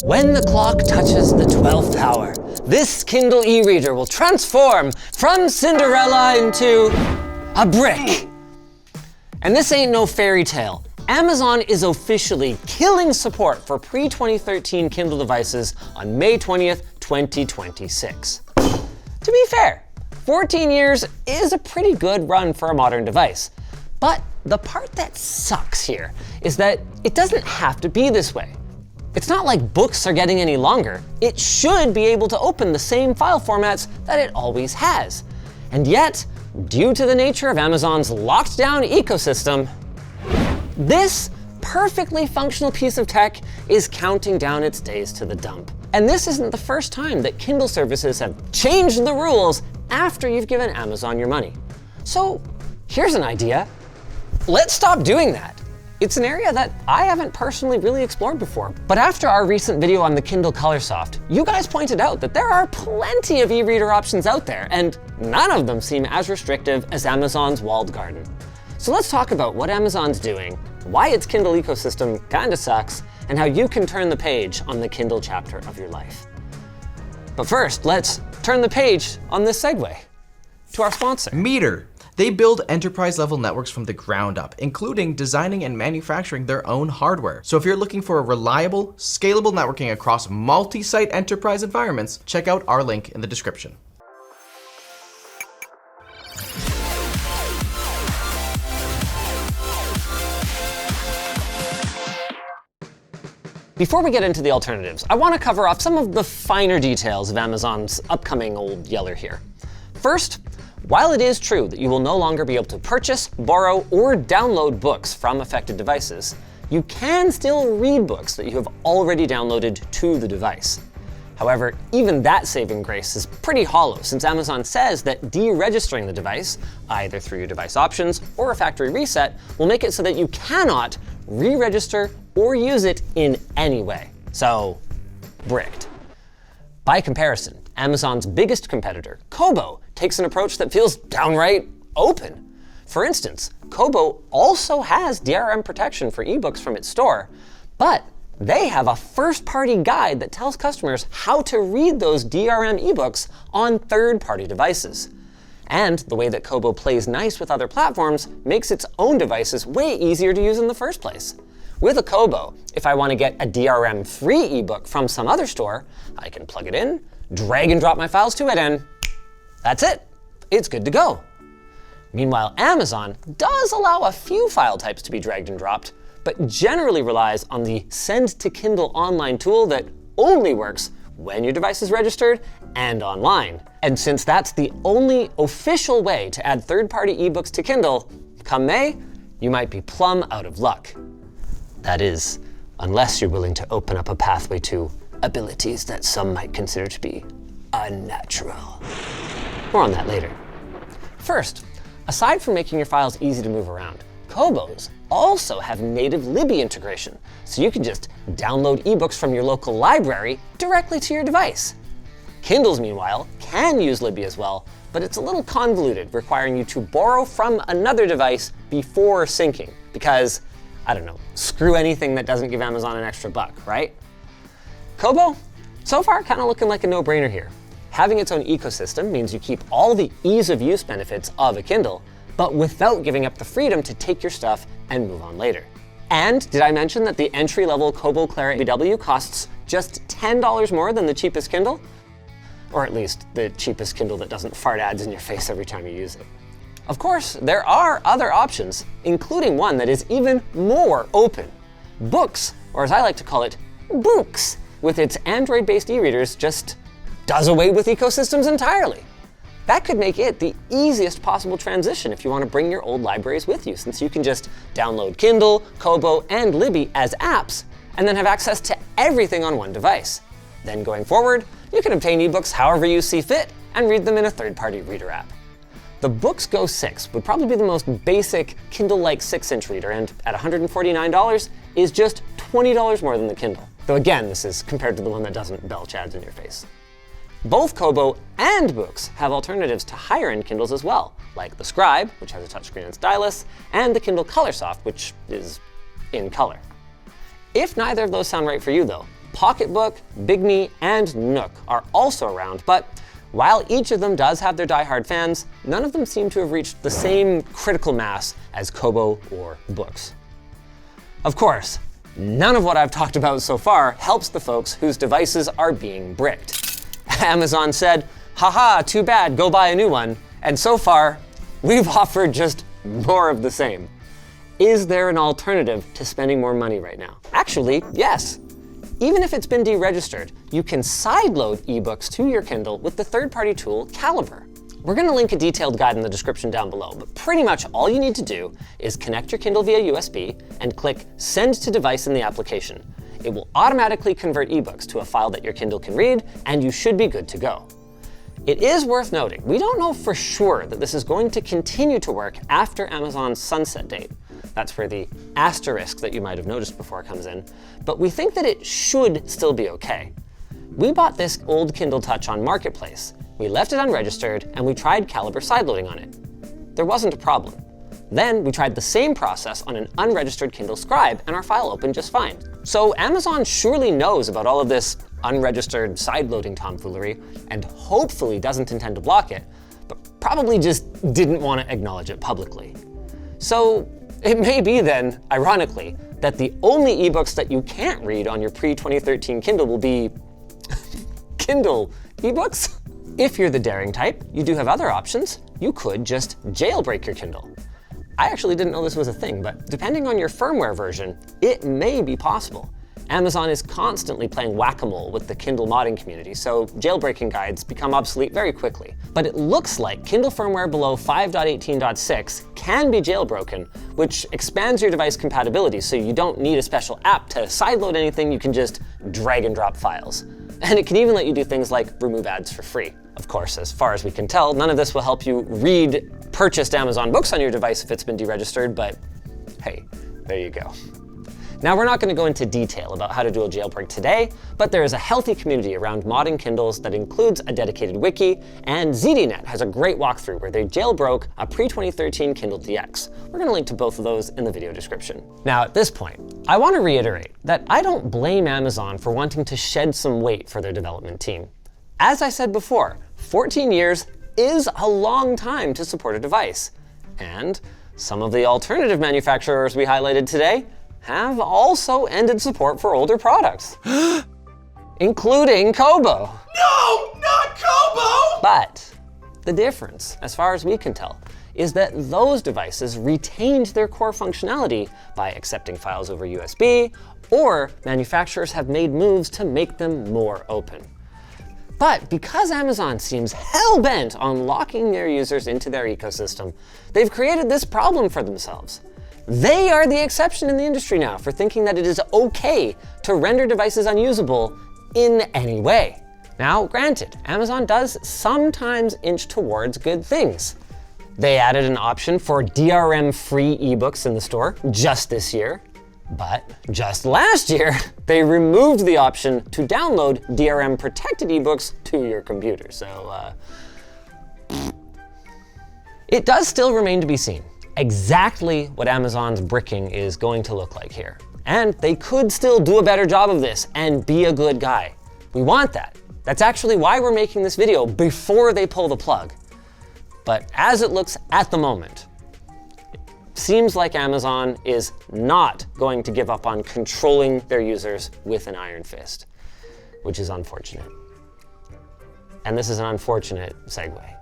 When the clock touches the 12th hour, this Kindle e-reader will transform from Cinderella into a brick. And this ain't no fairy tale. Amazon is officially killing support for pre-2013 Kindle devices on May 20th, 2026. To be fair, 14 years is a pretty good run for a modern device. But the part that sucks here is that it doesn't have to be this way. It's not like books are getting any longer. It should be able to open the same file formats that it always has. And yet, due to the nature of Amazon's locked down ecosystem, this perfectly functional piece of tech is counting down its days to the dump. And this isn't the first time that Kindle services have changed the rules after you've given Amazon your money. So here's an idea. Let's stop doing that. It's an area that I haven't personally really explored before, but after our recent video on the Kindle Colorsoft, you guys pointed out that there are plenty of e-reader options out there, and none of them seem as restrictive as Amazon's walled garden. So let's talk about what Amazon's doing, why its Kindle ecosystem kinda sucks, and how you can turn the page on the Kindle chapter of your life. But first, let's turn the page on this segue to our sponsor. Meter. They build enterprise-level networks from the ground up, including designing and manufacturing their own hardware. So if you're looking for a reliable, scalable networking across multi-site enterprise environments, check out our link in the description. Before we get into the alternatives, I want to cover off some of the finer details of Amazon's upcoming old yeller here. First, while it is true that you will no longer be able to purchase, borrow, or download books from affected devices, you can still read books that you have already downloaded to the device. However, even that saving grace is pretty hollow, since Amazon says that deregistering the device, either through your device options or a factory reset, will make it so that you cannot re-register or use it in any way. So, bricked. By comparison, Amazon's biggest competitor, Kobo, takes an approach that feels downright open. For instance, Kobo also has DRM protection for ebooks from its store, but they have a first-party guide that tells customers how to read those DRM ebooks on third-party devices. And the way that Kobo plays nice with other platforms makes its own devices way easier to use in the first place. With a Kobo, if I want to get a DRM-free ebook from some other store, I can plug it in, drag and drop my files to it, and that's it. It's good to go. Meanwhile, Amazon does allow a few file types to be dragged and dropped, but generally relies on the Send to Kindle online tool that only works when your device is registered and online. And since that's the only official way to add third-party ebooks to Kindle, come May, you might be plumb out of luck. That is, unless you're willing to open up a pathway to abilities that some might consider to be unnatural. More on that later. First, aside from making your files easy to move around, Kobos also have native Libby integration, so you can just download ebooks from your local library directly to your device. Kindles, meanwhile, can use Libby as well, but it's a little convoluted, requiring you to borrow from another device before syncing, because, I don't know, screw anything that doesn't give Amazon an extra buck, right? Kobo, so far kind of looking like a no-brainer here. Having its own ecosystem means you keep all the ease of use benefits of a Kindle, but without giving up the freedom to take your stuff and move on later. And did I mention that the entry-level Kobo Clara BW costs just $10 more than the cheapest Kindle? Or at least the cheapest Kindle that doesn't fart ads in your face every time you use it. Of course, there are other options, including one that is even more open. Boox, or as I like to call it, Boox, with its Android-based e-readers, just does away with ecosystems entirely. That could make it the easiest possible transition if you want to bring your old libraries with you, since you can just download Kindle, Kobo, and Libby as apps, and then have access to everything on one device. Then going forward, you can obtain ebooks however you see fit and read them in a third-party reader app. The Boox Go 6 would probably be the most basic Kindle-like 6-inch reader, and at $149 is just $20 more than the Kindle. Though again, this is compared to the one that doesn't belch ads in your face. Both Kobo and Boox have alternatives to higher-end Kindles as well, like the Scribe, which has a touchscreen and stylus, and the Kindle Colorsoft, which is in color. If neither of those sound right for you though, Pocketbook, Big Me, and Nook are also around, but while each of them does have their die-hard fans, none of them seem to have reached the same critical mass as Kobo or Boox. Of course, none of what I've talked about so far helps the folks whose devices are being bricked. Amazon said, haha, too bad, go buy a new one. And so far, we've offered just more of the same. Is there an alternative to spending more money right now? Actually, yes. Even if it's been deregistered, you can sideload ebooks to your Kindle with the third-party tool Calibre. We're going to link a detailed guide in the description down below, but pretty much all you need to do is connect your Kindle via USB and click Send to Device in the application. It will automatically convert ebooks to a file that your Kindle can read, and you should be good to go. It is worth noting, we don't know for sure that this is going to continue to work after Amazon's sunset date. That's where the asterisk that you might have noticed before comes in, but we think that it should still be okay. We bought this old Kindle Touch on Marketplace. We left it unregistered, and we tried Calibre sideloading on it. There wasn't a problem. Then we tried the same process on an unregistered Kindle Scribe, and our file opened just fine. So Amazon surely knows about all of this unregistered sideloading tomfoolery, and hopefully doesn't intend to block it, but probably just didn't want to acknowledge it publicly. So it may be then, ironically, that the only ebooks that you can't read on your pre-2013 Kindle will be Kindle ebooks. If you're the daring type, you do have other options. You could just jailbreak your Kindle. I actually didn't know this was a thing, but depending on your firmware version, it may be possible. Amazon is constantly playing whack-a-mole with the Kindle modding community, so jailbreaking guides become obsolete very quickly. But it looks like Kindle firmware below 5.18.6 can be jailbroken, which expands your device compatibility so you don't need a special app to sideload anything, you can just drag and drop files. And it can even let you do things like remove ads for free. Of course, as far as we can tell, none of this will help you read purchased Amazon books on your device if it's been deregistered, but hey, there you go. Now, we're not going to go into detail about how to do a jailbreak today, but there is a healthy community around modding Kindles that includes a dedicated wiki, and ZDNet has a great walkthrough where they jailbroke a pre-2013 Kindle DX. We're going to link to both of those in the video description. Now, at this point, I want to reiterate that I don't blame Amazon for wanting to shed some weight for their development team. As I said before, 14 years is a long time to support a device. And some of the alternative manufacturers we highlighted today have also ended support for older products, including Kobo. No, not Kobo! But the difference, as far as we can tell, is that those devices retained their core functionality by accepting files over USB, or manufacturers have made moves to make them more open. But because Amazon seems hell-bent on locking their users into their ecosystem, they've created this problem for themselves. They are the exception in the industry now for thinking that it is okay to render devices unusable in any way. Now, granted, Amazon does sometimes inch towards good things. They added an option for DRM-free ebooks in the store just this year, but just last year, they removed the option to download DRM-protected ebooks to your computer. So, it does still remain to be seen exactly what Amazon's bricking is going to look like here. And they could still do a better job of this and be a good guy. We want that. That's actually why we're making this video before they pull the plug. But as it looks at the moment, it seems like Amazon is not going to give up on controlling their users with an iron fist, which is unfortunate. And this is an unfortunate segue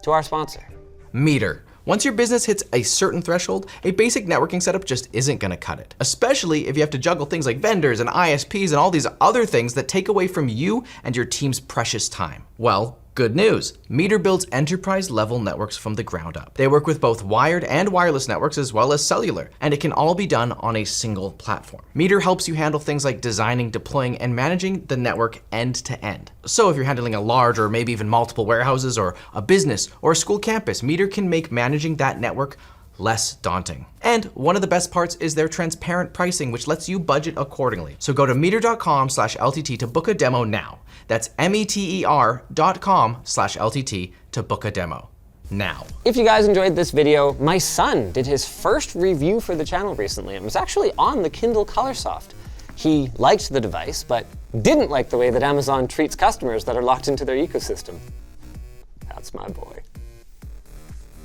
to our sponsor. Meter. Once your business hits a certain threshold, a basic networking setup just isn't gonna cut it. Especially if you have to juggle things like vendors and ISPs and all these other things that take away from you and your team's precious time. Well, good news. Meter builds enterprise-level networks from the ground up. They work with both wired and wireless networks as well as cellular, and it can all be done on a single platform. Meter helps you handle things like designing, deploying, and managing the network end to end. So if you're handling a large or maybe even multiple warehouses or a business or a school campus, Meter can make managing that network less daunting. And one of the best parts is their transparent pricing, which lets you budget accordingly. So go to meter.com/LTT to book a demo now. That's meter.com/LTT to book a demo now. If you guys enjoyed this video, my son did his first review for the channel recently and was actually on the Kindle Colorsoft. He liked the device, but didn't like the way that Amazon treats customers that are locked into their ecosystem. That's my boy.